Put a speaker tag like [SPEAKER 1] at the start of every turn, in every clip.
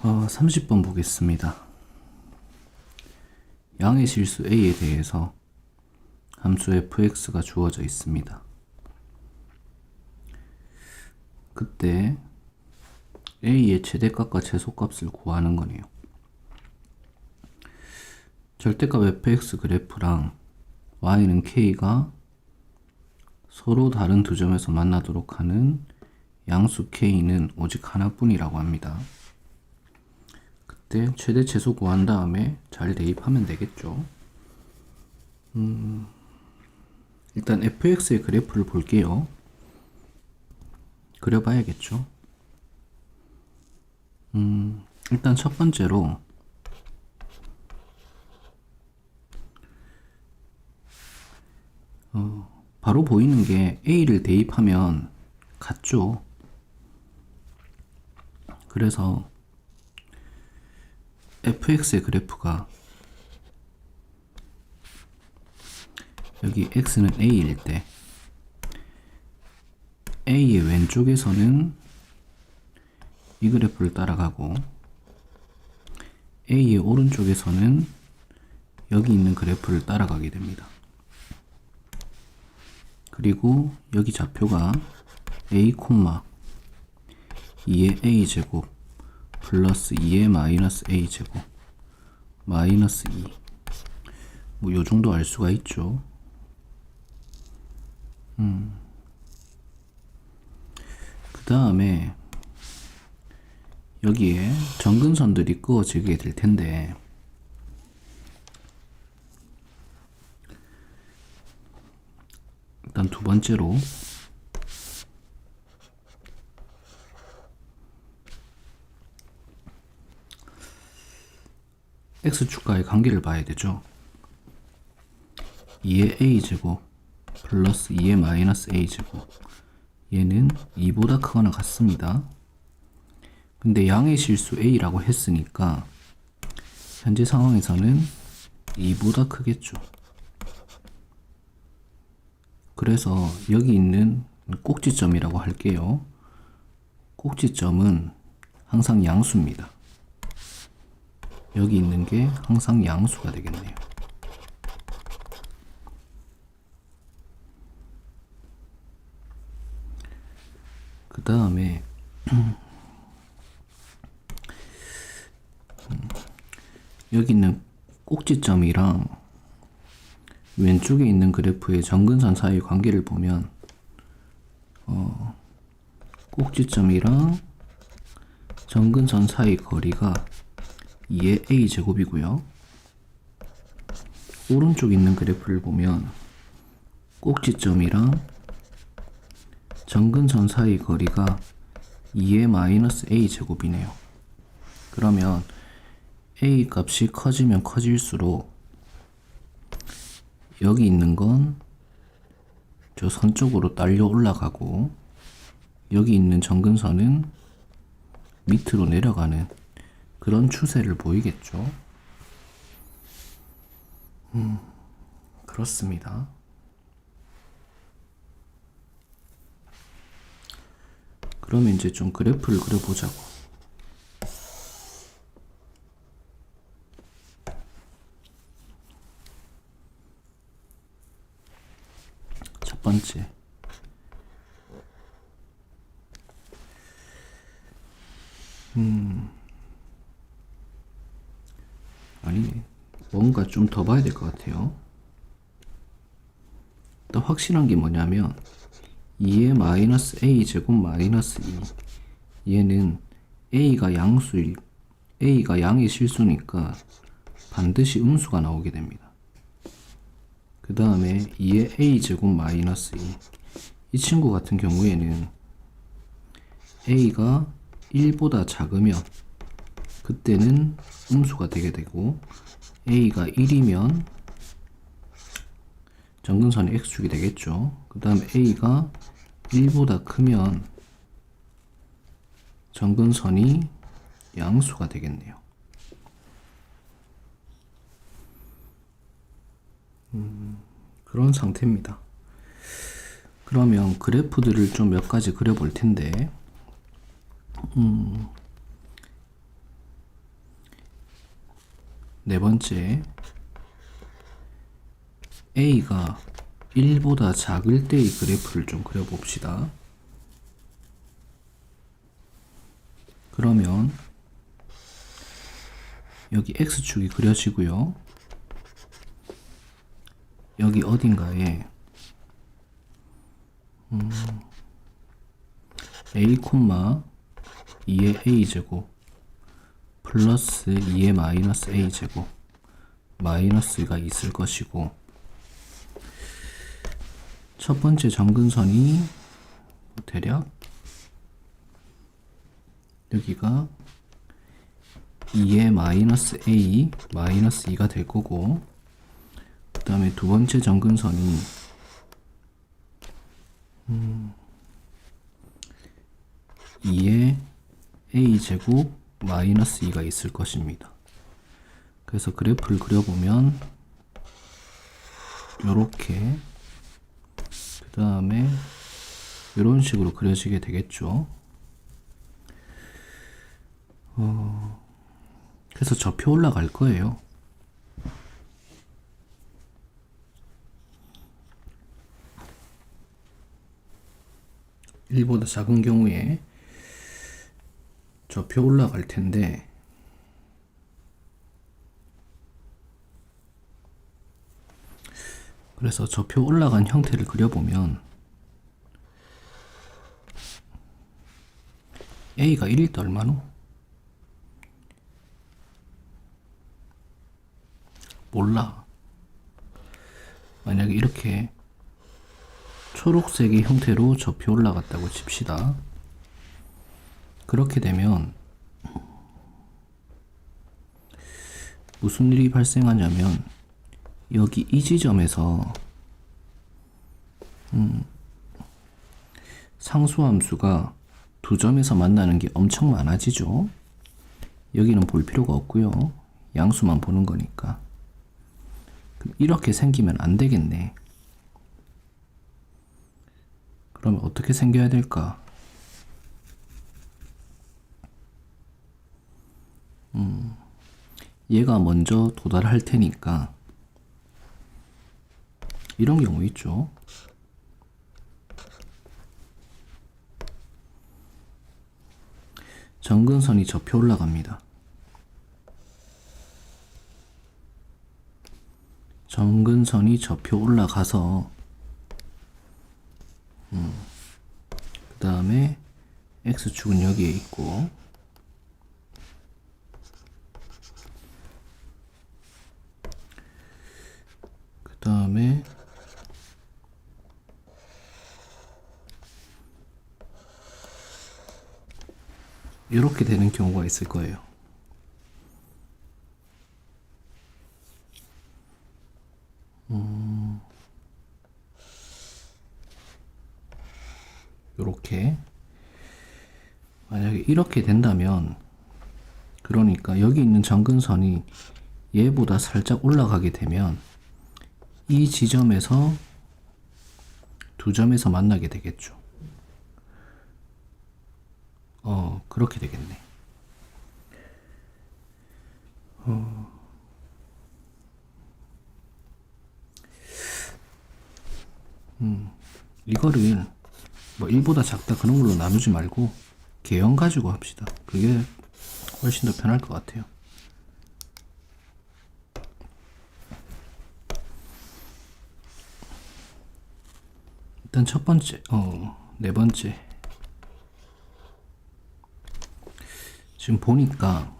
[SPEAKER 1] 30번 보겠습니다. 양의 실수 a에 대해서 함수 fx가 주어져 있습니다. 그때 a의 최대값과 최소값을 구하는 거네요. 절대값 fx 그래프랑 y는 k가 서로 다른 두 점에서 만나도록 하는 양수 k는 오직 하나뿐이라고 합니다. 그때 최대 최소 구한 다음에 잘 대입하면 되겠죠. 일단 fx의 그래프를 볼게요. 그려봐야겠죠. 일단 첫 번째로 바로 보이는 게 a를 대입하면 같죠. 그래서 fx의 그래프가 여기 x는 a일 때 a의 왼쪽에서는 이 그래프를 따라가고 a의 오른쪽에서는 여기 있는 그래프를 따라가게 됩니다. 그리고 여기 좌표가 a, 2의 a제곱 플러스 2의 마이너스 a제곱 마이너스 2 뭐 요정도 알 수가 있죠. 그 다음에 여기에 점근선들이 그어지게 될 텐데 일단 두 번째로 x축과의 관계를 봐야 되죠. 2의 a제곱 플러스 2의 마이너스 a제곱 얘는 2보다 크거나 같습니다. 근데 양의 실수 a라고 했으니까 현재 상황에서는 2보다 크겠죠. 그래서 여기 있는 꼭지점이라고 할게요. 꼭지점은 항상 양수입니다. 여기 있는 게 항상 양수가 되겠네요. 그 다음에 여기 있는 꼭지점이랑 왼쪽에 있는 그래프의 점근선 사이의 관계를 보면 꼭지점이랑 점근선 사이 거리가 2의 a제곱이고요. 오른쪽 있는 그래프를 보면 꼭지점이랑 점근선 사이 거리가 2의 마이너스 a제곱이네요. 그러면 a 값이 커지면 커질수록 여기 있는 건 저 선 쪽으로 딸려 올라가고 여기 있는 점근선은 밑으로 내려가는 그런 추세를 보이겠죠. 그렇습니다. 그러면 이제 좀 그래프를 그려보자고. 첫 번째. 아니네. 뭔가 좀 더 봐야 될 것 같아요. 일단 확실한 게 뭐냐면 2의 마이너스 a제곱 마이너스 2 얘는 a가 양의 실수니까 반드시 음수가 나오게 됩니다. 그 다음에 2의 a제곱 마이너스 2 이 친구 같은 경우에는 a가 1보다 작으면 그때는 음수가 되게 되고 a가 1이면 점근선이 x축이 되겠죠. 그 다음에 a가 1보다 크면 점근선이 양수가 되겠네요. 그런 상태입니다. 그러면 그래프들을 좀 몇 가지 그려볼 텐데 네 번째, A가 1보다 작을 때의 그래프를 좀 그려봅시다. 그러면 여기 X축이 그려지고요. 여기 어딘가에 A, 2의 A제곱 플러스 2의 마이너스 A제곱 마이너스가 있을 것이고, 첫 번째 점근선이 대략 여기가 2의 마이너스 A 마이너스 2가 될 거고, 그 다음에 두 번째 점근선이 2의 A제곱 마이너스 2가 있을 것입니다. 그래서 그래프를 그려보면 요렇게, 그 다음에 이런 식으로 그려지게 되겠죠. 그래서 저표 올라갈 거예요. (1보다) 작은 경우에 저표 올라갈 텐데, 그래서 저표 올라간 형태를 그려보면 A가 1일 때 얼마노? 몰라. 만약에 이렇게 초록색의 형태로 저표 올라갔다고 칩시다. 그렇게 되면 무슨 일이 발생하냐면, 여기 이 지점에서 상수함수가 두 점에서 만나는 게 엄청 많아지죠. 여기는 볼 필요가 없고요. 양수만 보는 거니까. 그럼 이렇게 생기면 안 되겠네. 그러면 어떻게 생겨야 될까? 얘가 먼저 도달할 테니까 이런 경우 있죠. 점근선이 접혀 올라갑니다. 점근선이 접혀 올라가서 그 다음에 X축은 여기에 있고, 그 다음에 이렇게 되는 경우가 있을 거예요. 이렇게 만약에 이렇게 된다면, 그러니까 여기 있는 점근선이 얘보다 살짝 올라가게 되면 이 지점에서 두 점에서 만나게 되겠죠. 그렇게 되겠네. 이거를 뭐 1보다 작다 그런 걸로 나누지 말고 개형 가지고 합시다. 그게 훨씬 더 편할 것 같아요. 일단 첫 번째, 네 번째. 지금 보니까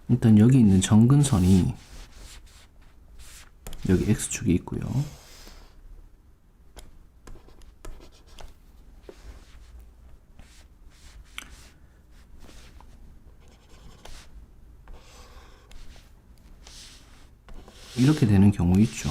[SPEAKER 1] 일단 여기 있는 점근선이 여기 X축이 있고요. 이렇게 되는 경우 있죠.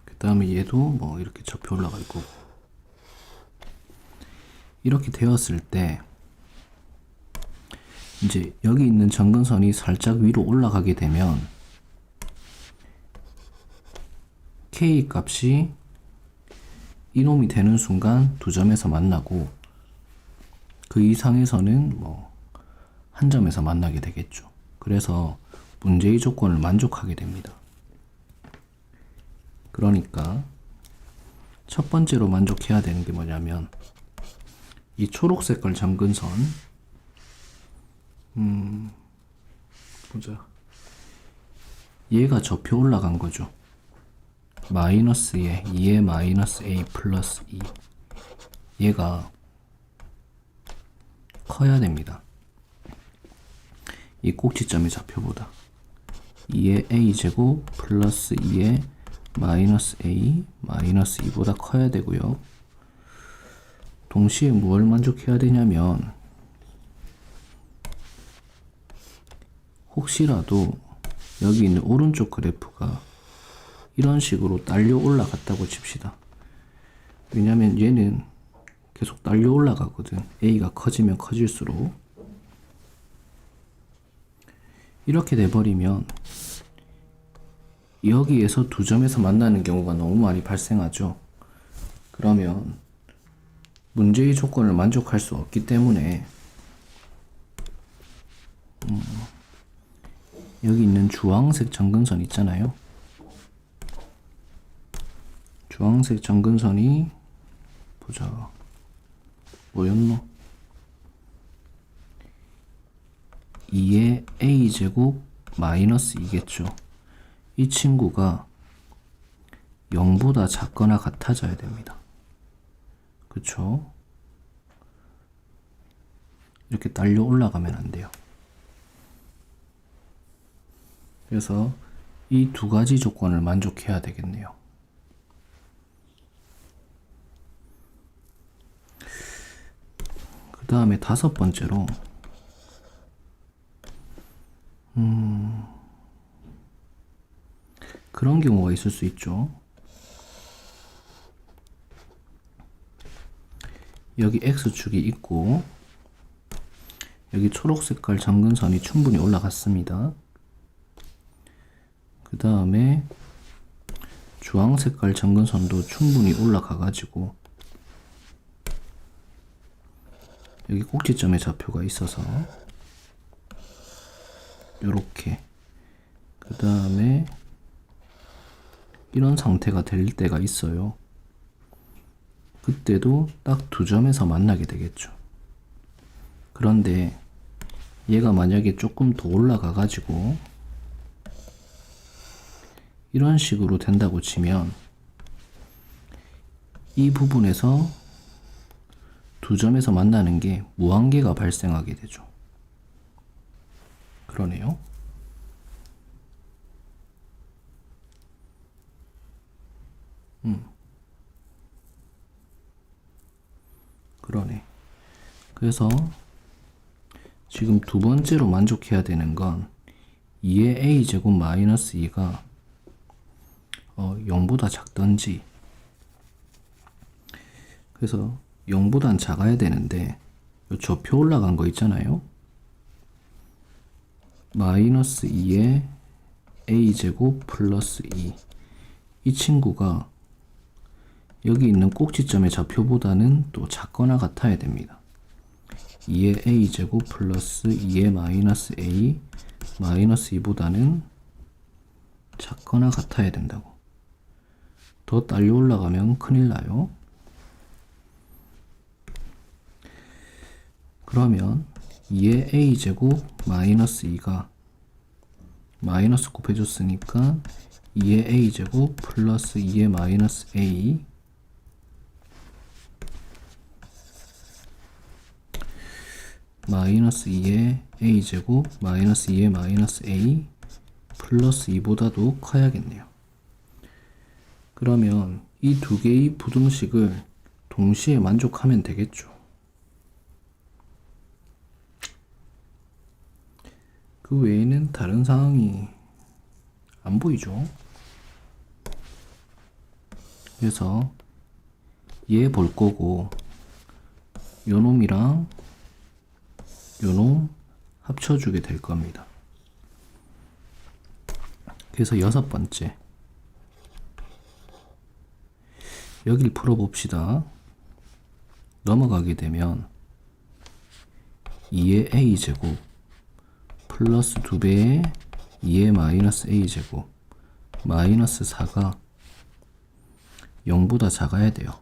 [SPEAKER 1] 그 다음에 얘도 뭐 이렇게 접혀 올라갈 거고. 이렇게 되었을 때 이제 여기 있는 점근선이 살짝 위로 올라가게 되면 K 값이 이놈이 되는 순간 두 점에서 만나고 그 이상에서는 뭐 한 점에서 만나게 되겠죠. 그래서 문제의 조건을 만족하게 됩니다. 그러니까 첫 번째로 만족해야 되는 게 뭐냐면 이 초록색깔 점근선 보자. 얘가 접혀 올라간 거죠. 마이너스 2에 마이너스 a 플러스 2 얘가 커야 됩니다. 이 꼭지점의 좌표보다 2의 a제곱 플러스 2의 마이너스 a 마이너스 2보다 커야 되고요. 동시에 무엇을 만족해야 되냐면 혹시라도 여기 있는 오른쪽 그래프가 이런 식으로 딸려 올라갔다고 칩시다. 왜냐면 얘는 계속 딸려 올라가거든. a가 커지면 커질수록. 이렇게 돼버리면 여기에서 두 점에서 만나는 경우가 너무 많이 발생하죠. 그러면 문제의 조건을 만족할 수 없기 때문에 여기 있는 주황색 점근선 있잖아요. 주황색 점근선이 보자. 뭐였노? 2의 a제곱 마이너스 2겠죠. 이 친구가 0보다 작거나 같아져야 됩니다. 그쵸? 이렇게 딸려 올라가면 안 돼요. 그래서 이 두 가지 조건을 만족해야 되겠네요. 그 다음에 다섯 번째로 그런 경우가 있을 수 있죠. 여기 X축이 있고 여기 초록색깔 점근선이 충분히 올라갔습니다. 그 다음에 주황색깔 점근선도 충분히 올라가 가지고 여기 꼭지점의 좌표가 있어서 요렇게 그 다음에 이런 상태가 될 때가 있어요. 그때도 딱 두 점에서 만나게 되겠죠. 그런데 얘가 만약에 조금 더 올라가 가지고 이런 식으로 된다고 치면 이 부분에서 두 점에서 만나는 게 무한계가 발생하게 되죠. 그러네요. 그러네. 그래서 지금 두 번째로 만족해야 되는 건 2의 a제곱 마이너스 2가 0보다 작던지 그래서 0보단 작아야 되는데 요 좌표 올라간 거 있잖아요. 마이너스 2의 a제곱 플러스 2 이 친구가 여기 있는 꼭지점의 좌표보다는 또 작거나 같아야 됩니다. 2의 a제곱 플러스 2의 마이너스 a 마이너스 2보다는 작거나 같아야 된다고. 더 딸려 올라가면 큰일 나요. 그러면 2의 a제곱 마이너스 2가 마이너스 곱해줬으니까 2의 a제곱 플러스 2의 마이너스 a 마이너스 2의 a제곱 마이너스 2의 마이너스 a 플러스 2보다도 커야겠네요. 그러면 이 두 개의 부등식을 동시에 만족하면 되겠죠. 그 외에는 다른 상황이 안 보이죠. 그래서 얘 볼 거고 요 놈이랑 요 놈 합쳐주게 될 겁니다. 그래서 여섯 번째 여길 풀어봅시다. 넘어가게 되면 2의 a제곱 플러스 2배의 2의 마이너스 a제곱 마이너스 4가 0보다 작아야 돼요.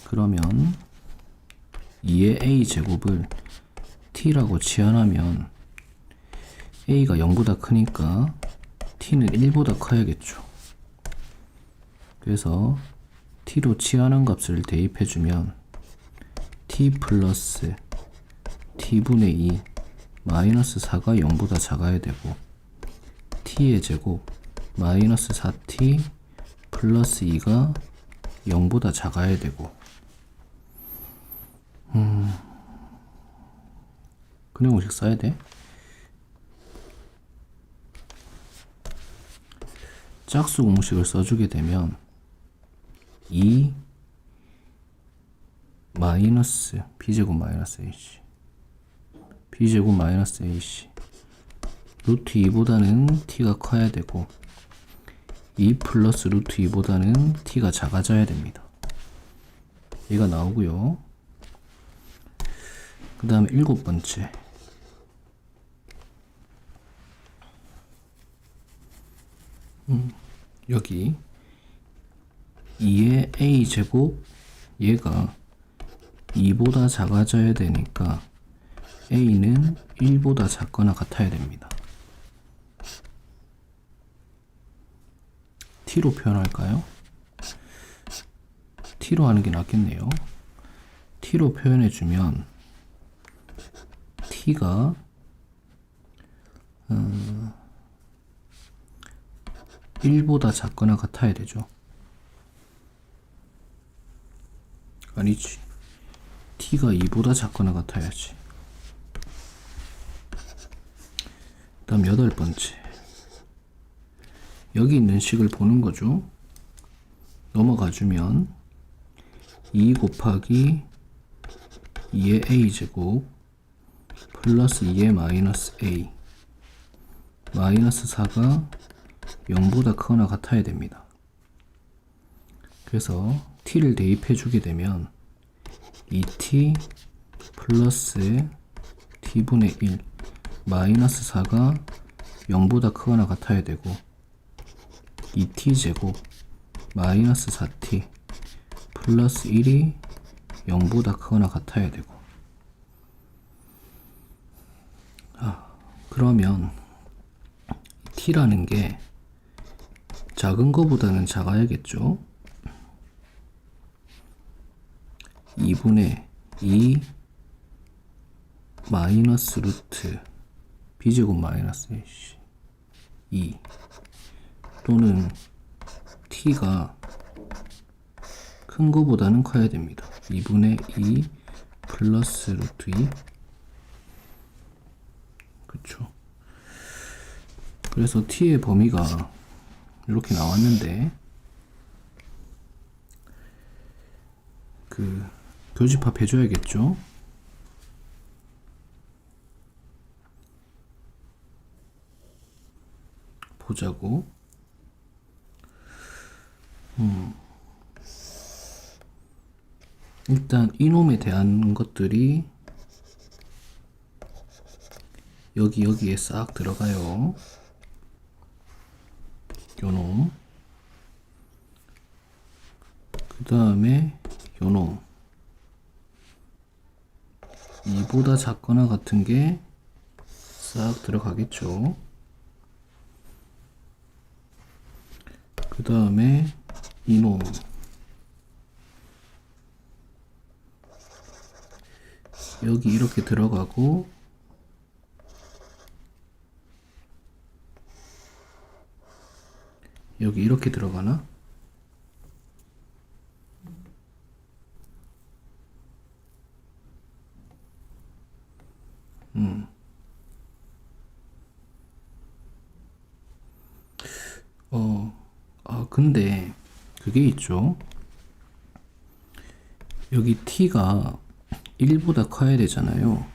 [SPEAKER 1] 그러면 2의 a제곱을 t라고 치환하면 a가 0보다 크니까 t는 1보다 커야겠죠. 그래서 t로 치환한 값을 대입해주면 t 플러스 t분의 2 마이너스 4가 0보다 작아야 되고 t의 제곱 마이너스 4t 플러스 2가 0보다 작아야 되고 그냥 공식 써야 돼. 짝수 공식을 써주게 되면 2 마이너스 b제곱 마이너스 ac b제곱 마이너스 ac 루트 2보다는 t가 커야 되고 2 플러스 루트 2보다는 t가 작아져야 됩니다. 얘가 나오고요. 그 다음에 7번째 여기 2의 a제곱 얘가 2보다 작아져야 되니까 a는 1보다 작거나 같아야 됩니다. t로 표현할까요? t로 하는 게 낫겠네요. t로 표현해주면 t가 1보다 작거나 같아야 되죠. 아니지. t가 2보다 작거나 같아야지. 그 다음 8번째 여기 있는 식을 보는 거죠. 넘어가주면 2 곱하기 2의 a제곱 플러스 2의 마이너스 a 마이너스 4가 0보다 크거나 같아야 됩니다. 그래서 t를 대입해 주게 되면 2t 플러스 t분의 1 마이너스 4가 0보다 크거나 같아야 되고 2t제곱 마이너스 4t 플러스 1이 0보다 크거나 같아야 되고 그러면 t라는 게 작은 거보다는 작아야겠죠. 2분의 2 마이너스 루트 b제곱 마이너스 2 또는 t가 큰 거보다는 커야 됩니다. 2분의 2 플러스 루트 2 그쵸. 그래서 t의 범위가 이렇게 나왔는데 교집합 해줘야겠죠. 보자고. 일단 이놈에 대한 것들이 여기에 싹 들어가요. 요놈. 그 다음에 요놈. 2보다 작거나 같은 게 싹 들어가겠죠. 그 다음에 이놈. 여기 이렇게 들어가고 여기 이렇게 들어가나? 근데 그게 있죠. 여기 t가 1보다 커야 되잖아요.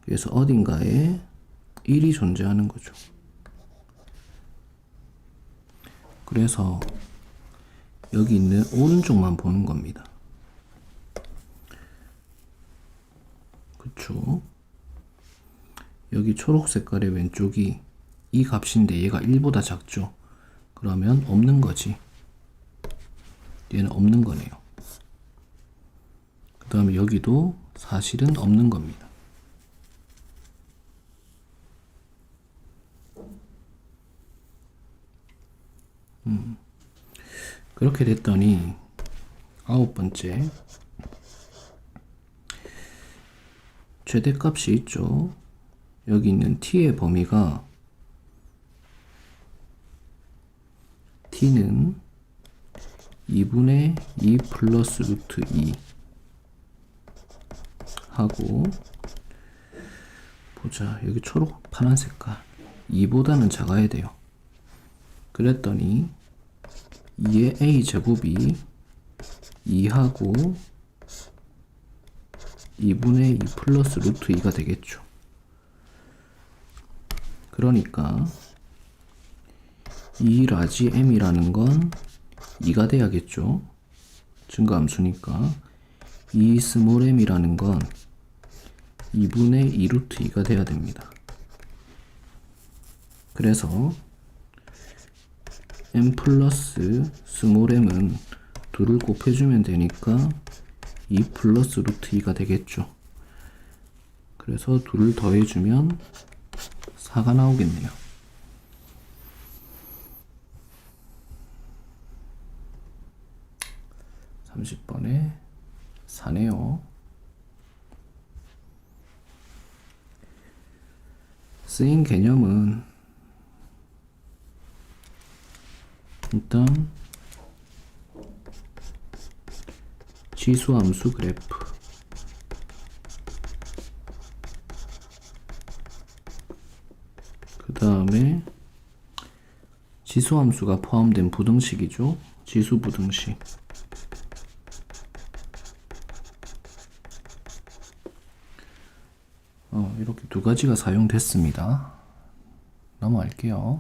[SPEAKER 1] 그래서 어딘가에 1이 존재하는 거죠. 그래서 여기 있는 오른쪽만 보는 겁니다. 그쵸? 여기 초록 색깔의 왼쪽이 이 값인데 얘가 1보다 작죠? 그러면 없는 거지. 얘는 없는 거네요. 그 다음에 여기도 사실은 없는 겁니다. 그렇게 됐더니 9번째 최대값이 있죠. 여기 있는 t의 범위가 t는 2분의 2 플러스 루트 2 하고 보자. 여기 초록 파란 색깔 2보다는 작아야 돼요. 그랬더니 2의 a 제곱이 2하고 2분의 2 플러스 루트 2가 되겠죠. 그러니까 2 라지 m이라는 건 2가 돼야겠죠. 증가함수니까 2 스몰 m이라는 건 2분의 2 루트 2가 돼야 됩니다. 그래서 m 플러스 스몰 m은 2를 곱해주면 되니까 2 플러스 루트 2가 되겠죠. 그래서 2를 더해주면 4가 나오겠네요. (30번에) 4네요. 쓰인 개념은 일단 지수함수 그래프, 그 다음에 지수함수가 포함된 부등식이죠. 지수 부등식. 이렇게 두 가지가 사용됐습니다. 넘어갈게요.